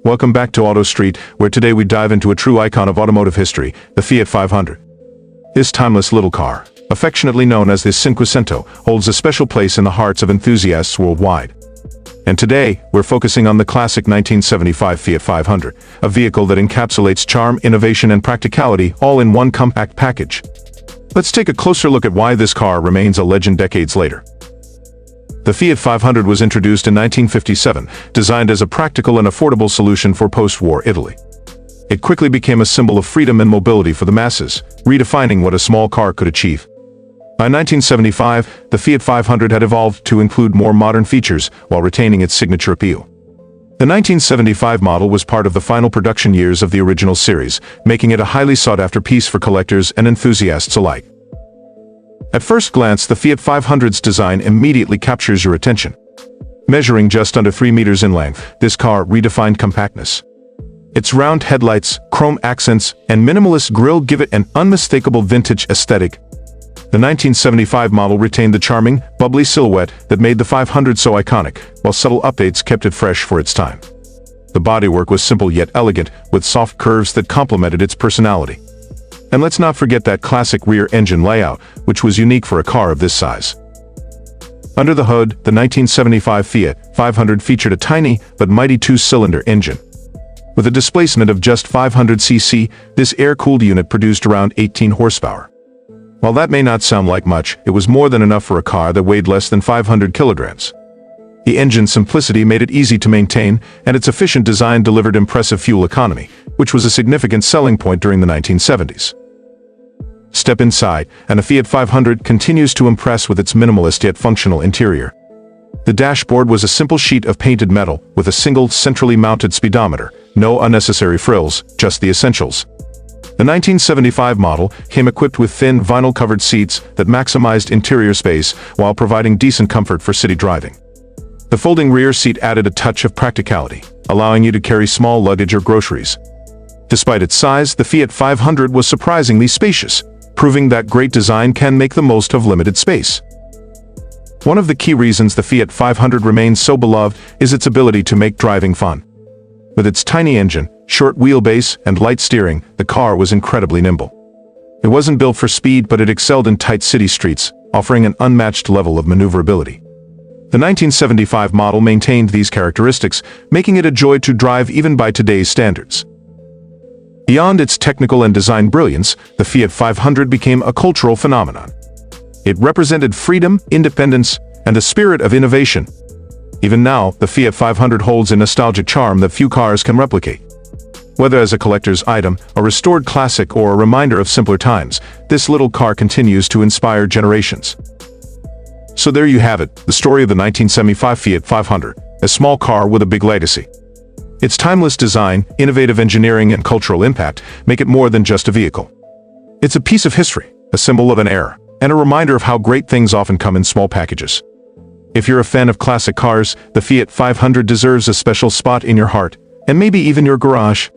Welcome back to Auto Street, where today we dive into a true icon of automotive history, the Fiat 500. This timeless little car, affectionately known as the Cinquecento, holds a special place in the hearts of enthusiasts worldwide. And today, we're focusing on the classic 1975 Fiat 500, a vehicle that encapsulates charm, innovation, and practicality all in one compact package. Let's take a closer look at why this car remains a legend decades later. The Fiat 500 was introduced in 1957, designed as a practical and affordable solution for post-war Italy. It quickly became a symbol of freedom and mobility for the masses, redefining what a small car could achieve. By 1975, the Fiat 500 had evolved to include more modern features while retaining its signature appeal. The 1975 model was part of the final production years of the original series, making it a highly sought-after piece for collectors and enthusiasts alike. At first glance, the Fiat 500's design immediately captures your attention. Measuring just under 3 meters in length, this car redefined compactness. Its round headlights, chrome accents, and minimalist grille give it an unmistakable vintage aesthetic. The 1975 model retained the charming, bubbly silhouette that made the 500 so iconic, while subtle updates kept it fresh for its time. The bodywork was simple yet elegant, with soft curves that complemented its personality. And let's not forget that classic rear engine layout, which was unique for a car of this size. Under the hood, the 1975 Fiat 500 featured a tiny but mighty two-cylinder engine. With a displacement of just 500 cc, this air-cooled unit produced around 18 horsepower. While that may not sound like much, it was more than enough for a car that weighed less than 500 kilograms. The engine's simplicity made it easy to maintain, and its efficient design delivered impressive fuel economy, which was a significant selling point during the 1970s. Step inside, and the Fiat 500 continues to impress with its minimalist yet functional interior. The dashboard was a simple sheet of painted metal, with a single centrally mounted speedometer, no unnecessary frills, just the essentials. The 1975 model came equipped with thin, vinyl-covered seats that maximized interior space while providing decent comfort for city driving. The folding rear seat added a touch of practicality, allowing you to carry small luggage or groceries. Despite its size, the Fiat 500 was surprisingly spacious, proving that great design can make the most of limited space. One of the key reasons the Fiat 500 remains so beloved is its ability to make driving fun. With its tiny engine, short wheelbase, and light steering, the car was incredibly nimble. It wasn't built for speed, but it excelled in tight city streets, offering an unmatched level of maneuverability. The 1975 model maintained these characteristics, making it a joy to drive even by today's standards. Beyond its technical and design brilliance, the Fiat 500 became a cultural phenomenon. It represented freedom, independence, and the spirit of innovation. Even now, the Fiat 500 holds a nostalgic charm that few cars can replicate. Whether as a collector's item, a restored classic, or a reminder of simpler times, this little car continues to inspire generations. So there you have it, the story of the 1975 Fiat 500, a small car with a big legacy. Its timeless design, innovative engineering, and cultural impact make it more than just a vehicle. It's a piece of history, a symbol of an era, and a reminder of how great things often come in small packages. If you're a fan of classic cars, the Fiat 500 deserves a special spot in your heart, and maybe even your garage.